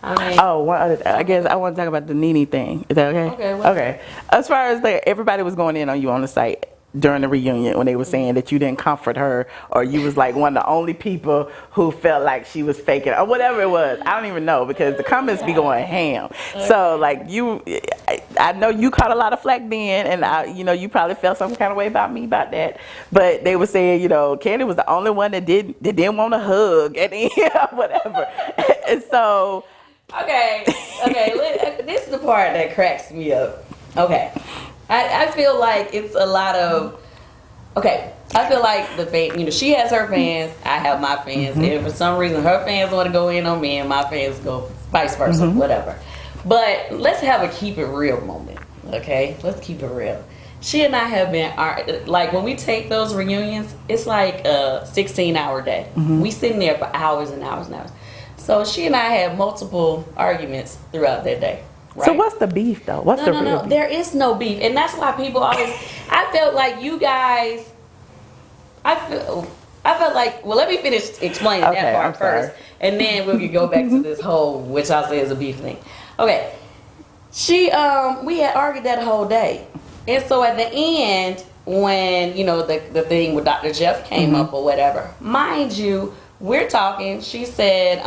I mean, I guess I want to talk about the Nene thing. Is that okay? Okay. Okay. As far as everybody was going in on you on the site during the reunion when they were saying that you didn't comfort her or you was like one of the only people who felt like she was faking or whatever it was. I don't even know because the comments be going ham. So like I know you caught a lot of flack then, and you probably felt some kind of way about me about that. But they were saying, Kandi was the only one that didn't want a hug and whatever. And so. Okay. This is the part that cracks me up. Okay. I feel like it's a lot of. Okay. I feel like the fan, she has her fans, I have my fans, and for some reason her fans want to go in on me and my fans go vice versa, whatever. But let's have a keep it real moment, okay? Let's keep it real. She and I have been, like when we take those reunions, it's like a 16-hour day. We sitting there for hours and hours and hours. So she and I had multiple arguments throughout that day. Right? So what's the beef though? What's the real beef? There is no beef, and that's why people always. I felt like you guys. I felt like. Well, let me finish explaining that part first, and then we can go back to this whole, which I say is a beef thing. Okay, we had argued that whole day, and so at the end, when the thing with Dr. Jeff came up or whatever, mind you. We're talking. She said,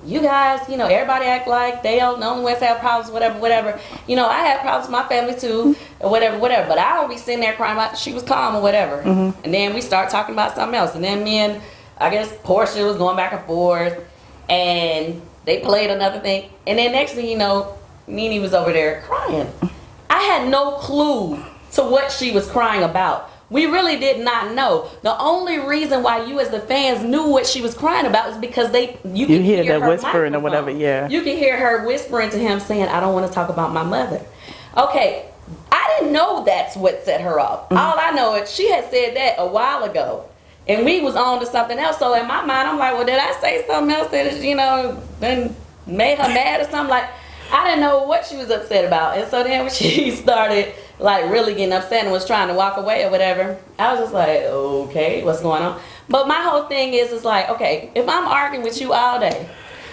you guys, everybody act like they don't know when have problems, whatever. I have problems with my family too, or whatever. But I don't be sitting there crying about she was calm or whatever. And then we start talking about something else. And then me and, I guess, Portia was going back and forth. And they played another thing. And then next thing you know, Nene was over there crying. I had no clue to what she was crying about. We really did not know. The only reason why you as the fans knew what she was crying about is because you can hear that her whispering or whatever, yeah. You can hear her whispering to him saying, I don't want to talk about my mother. Okay, I didn't know that's what set her off. All I know is she had said that a while ago. And we was on to something else. So in my mind, I'm like, well, did I say something else that, then made her mad or something? Like, I didn't know what she was upset about. And so then when she started like really getting upset and was trying to walk away or whatever, I was just like, okay, what's going on? But my whole thing is like, okay, if I'm arguing with you all day,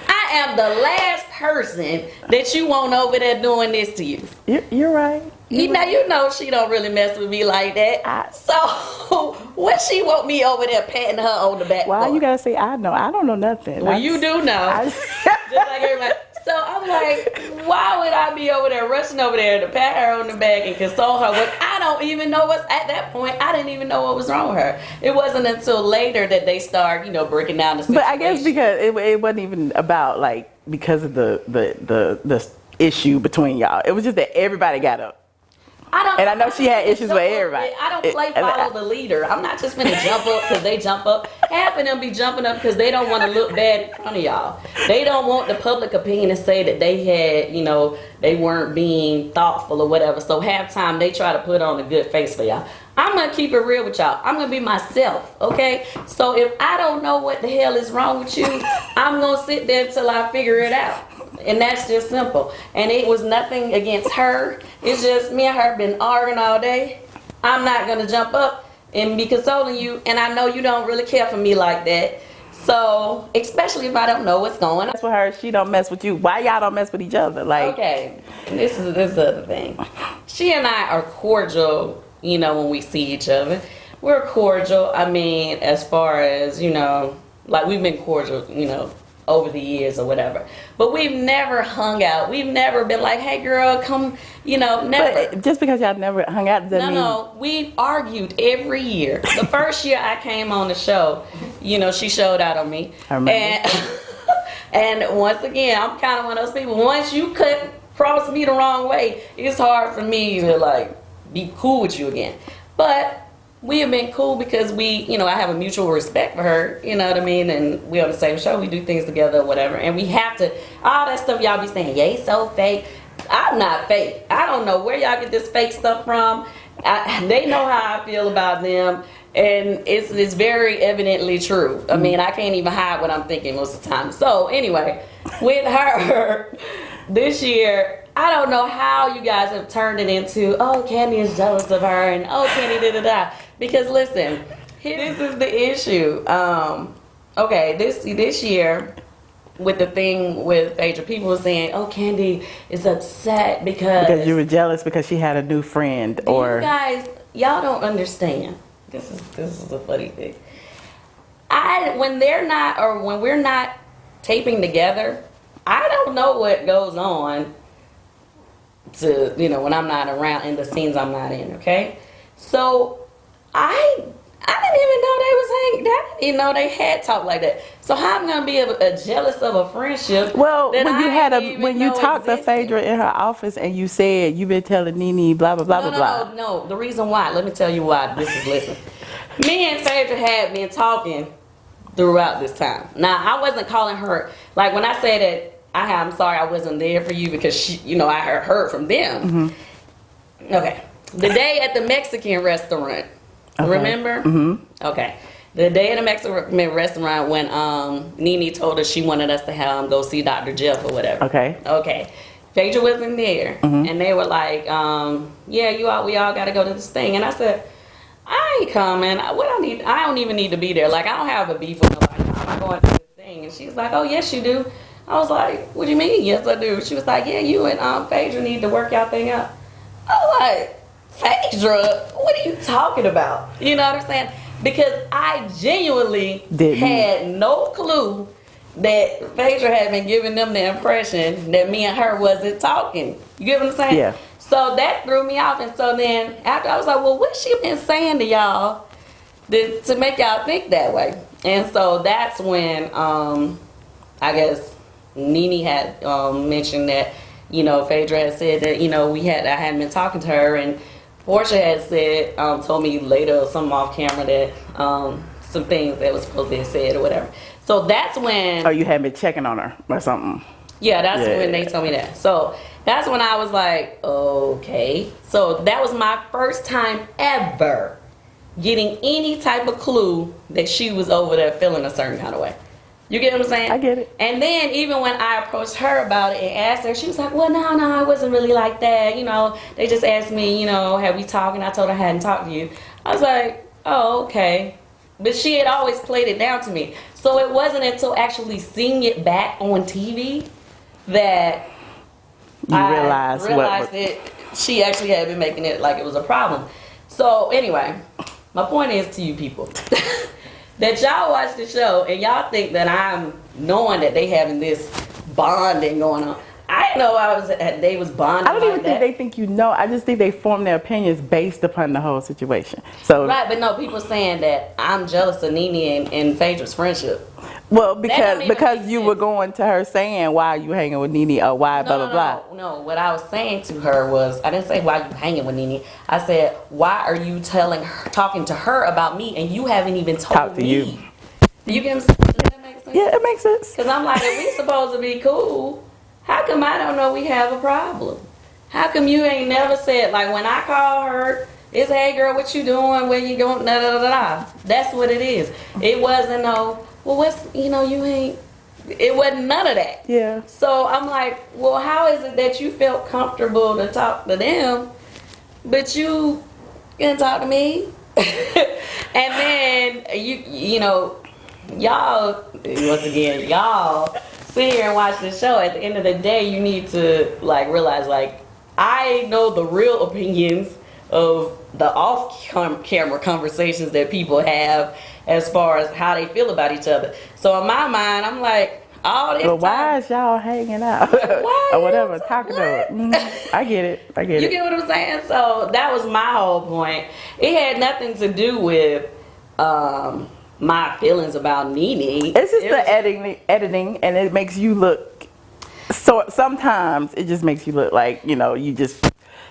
I am the last person that you want over there doing this to you. You're right. You know she don't really mess with me like that. So what she want me over there patting her on the back Why for? you gotta say I know? I don't know nothing. Well, you do know. Just like everybody. So I'm like, why would I be over there rushing over there to pat her on the back and console her when I don't even know what's at that point? I didn't even know what was wrong with her. It wasn't until later that they start, breaking down the situation. But I guess because it wasn't even about like because of the issue between y'all. It was just that everybody got up. I know she had issues with everybody. I don't follow the leader. I'm not just gonna jump up because they jump up. Half of them be jumping up because they don't want to look bad in front of y'all. They don't want the public opinion to say that they had, they weren't being thoughtful or whatever. So half time they try to put on a good face for y'all. I'm gonna keep it real with y'all. I'm gonna be myself, okay? So if I don't know what the hell is wrong with you, I'm gonna sit there till I figure it out. And that's just simple. And it was nothing against her. It's just me and her been arguing all day. I'm not going to jump up and be consoling you. And I know you don't really care for me like that. So, especially if I don't know what's going on. That's with her. She don't mess with you. Why y'all don't mess with each other? Like, okay, this is the other thing. She and I are cordial, when we see each other. We're cordial. I mean, as far as, like we've been cordial, over the years or whatever. But we've never hung out. We've never been like, hey girl, come, never. But just because y'all never hung out doesn't mean... No, we've argued every year. The first year I came on the show, she showed out on me. I remember. And once again, I'm kind of one of those people. Once you cross me the wrong way, it's hard for me to like be cool with you again. But we have been cool because I have a mutual respect for her, you know what I mean? And we're on the same show, we do things together or whatever. And we have to, all that stuff y'all be saying, yeah, he's so fake. I'm not fake. I don't know where y'all get this fake stuff from. They know how I feel about them. And it's very evidently true. I mean, I can't even hide what I'm thinking most of the time. So anyway, with her, this year, I don't know how you guys have turned it into, oh, Kandi is jealous of her, and oh, Kandi da-da-da. Because listen, this is the issue. Okay, this year, with the thing with Phaedra, people were saying, "Oh, Kandi is upset because you were jealous because she had a new friend." Or you guys, y'all don't understand. This is a funny thing. When we're not taping together, I don't know what goes on to, when I'm not around in the scenes I'm not in, okay? So I didn't even know they was hanging. I didn't even know they had talked like that. So how I'm gonna be jealous of a friendship? Well, when you talked to existed? Phaedra in her office and you said you've been telling Nene blah blah blah blah. No. The reason why, let me tell you why. This is listen. Me and Phaedra had been talking throughout this time. Now I wasn't calling her like when I said that. I'm sorry I wasn't there for you because I heard from them. Mm-hmm. Okay, the day at the Mexican restaurant. Okay. Remember? Mm-hmm. Okay. The day at the Mexican restaurant when Nene told us she wanted us to go see Dr. Jeff or whatever. Okay. Okay. Phaedra wasn't there, mm-hmm. and they were like, "Yeah, we all got to go to this thing." And I said, "I ain't coming. I don't even need to be there. Like I don't have a beef with nobody. I'm going to this thing." And she's like, "Oh yes, you do." I was like, "What do you mean? Yes, I do." She was like, "Yeah, you and Phaedra need to work y'all thing out." I was like, "Phaedra, what are you talking about?" You know what I'm saying? Because I genuinely had no clue that Phaedra had been giving them the impression that me and her wasn't talking. You get what I'm saying? Yeah. So that threw me off. And so then after I was like, well, what's she been saying to y'all to make y'all think that way? And so that's when I guess Nene had mentioned that, Phaedra had said that, I hadn't been talking to her, and Portia had said, told me later, something off camera that some things that was supposed to be said or whatever. So that's when. Oh, you had been checking on her or something. Yeah, that's when they told me that. So that's when I was like, okay. So that was my first time ever getting any type of clue that she was over there feeling a certain kind of way. You get what I'm saying? I get it. And then even when I approached her about it and asked her, she was like, well, no, I wasn't really like that. They just asked me, had we talked? And I told her I hadn't talked to you. I was like, oh, okay. But she had always played it down to me. So it wasn't until actually seeing it back on TV that I realized that she actually had been making it like it was a problem. So anyway, my point is to you people. That y'all watch the show and y'all think that I'm knowing that they having this bonding going on. I didn't know they was bonding. I don't even think they think I just think they form their opinions based upon the whole situation. So right, but no, people saying that I'm jealous of Nene and Phaedra's friendship. Well, because you were going to her saying why are you hanging with Nene or why blah blah. No, what I was saying to her was I didn't say why you hanging with Nene. I said why are you talking to her about me and you haven't even told me. You. Do you get what I'm saying? Does that make sense? Yeah, it makes sense. Because I'm like, if we supposed to be cool, how come I don't know we have a problem? How come you ain't never said like when I call her? It's hey girl, what you doing? Where you going? Da da da da. That's what it is. It wasn't no. Well, you ain't. It wasn't none of that. Yeah. So I'm like, well, how is it that you felt comfortable to talk to them, but you can talk to me? And then y'all once again, y'all sit here and watch the show. At the end of the day, you need to realize I know the real opinions of the off-camera conversations that people have as far as how they feel about each other. So in my mind, I'm like, all this time. Why is y'all hanging out? Or whatever, talking to it. I get it. You get what I'm saying? So that was my whole point. It had nothing to do with my feelings about Nene. It's just the editing, and it makes you look. So sometimes it just makes you look like you just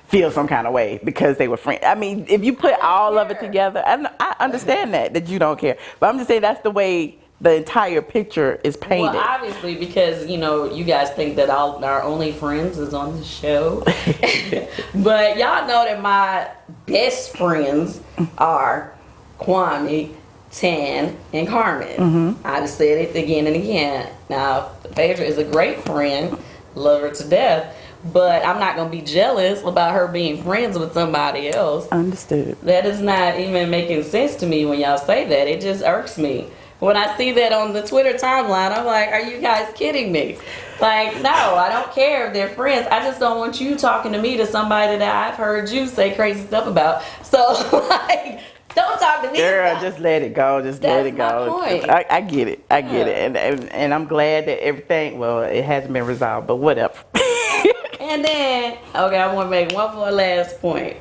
feel some kind of way because they were friends. I mean, if you put all of it together, I understand that you don't care. But I'm just saying that's the way the entire picture is painted. Well, obviously, because, you guys think that our only friends is on the show. But y'all know that my best friends are Kwame, Tan, and Carmen. Mm-hmm. I've said it again and again. Now, Phaedra is a great friend, love her to death. But I'm not going to be jealous about her being friends with somebody else. Understood. That is not even making sense to me when y'all say that. It just irks me. when I see that on the Twitter timeline, I'm like, are you guys kidding me? Like, no, I don't care if they're friends. I just don't want you talking to me to somebody that I've heard you say crazy stuff about. So, like, don't talk to me. Girl, just let it go. Just let it go. My point. I get it. I get it. And I'm glad that everything, well, it hasn't been resolved, but whatever. And then, okay, I want to make one more last point.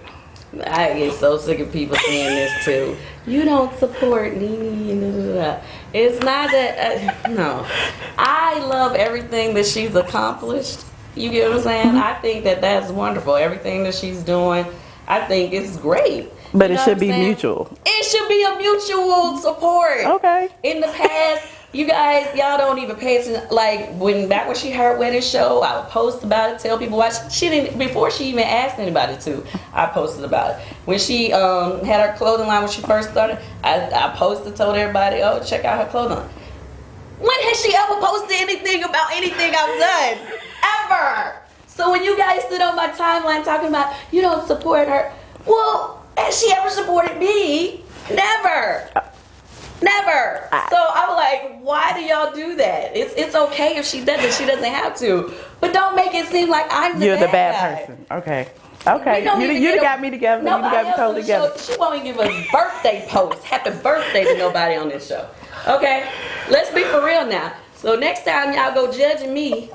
I get so sick of people saying this too. You don't support Nene. It's not that, no. I love everything that she's accomplished. You get what I'm saying? I think that that's wonderful. Everything that she's doing, I think it's great. But You it know should what be I'm saying? mutual. It should be a mutual support. Okay. In the past, you guys, y'all don't even pay attention. Like back when she had her wedding show, I would post about it, tell people why she didn't, before she even asked anybody to. I posted about it. When she had her clothing line when she first started, I posted, told everybody, oh, check out her clothing line. When has she ever posted anything about anything I've done? Ever. So when you guys sit on my timeline talking about you don't support her, well, has she ever supported me? Never. Never. So I'm like, why do y'all do that? It's okay if she does it. She doesn't have to. But don't make it seem like I'm the You're the bad guy. person. Okay. Okay. You got me together. You got me totally together. She won't even give a birthday post. Happy birthday to nobody on this show. Okay? Let's be for real now. So next time y'all go judging me.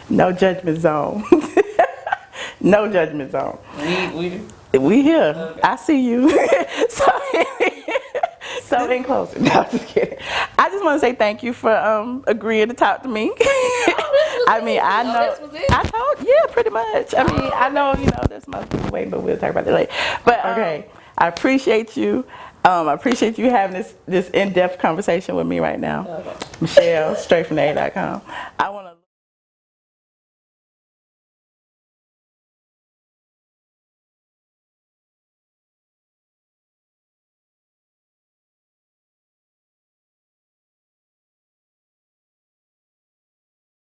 No judgment zone. No judgment zone. We here. Okay. I see you. So in closing, no, I'm just kidding. I just want to say thank you for agreeing to talk to me. I mean, I know. This was it? I told, yeah, pretty much. I mean, I know, there's multiple ways, but we'll talk about that later. But okay, I appreciate you. I appreciate you having this in-depth conversation with me right now. Okay. Michelle, straight from the A.com. I want to.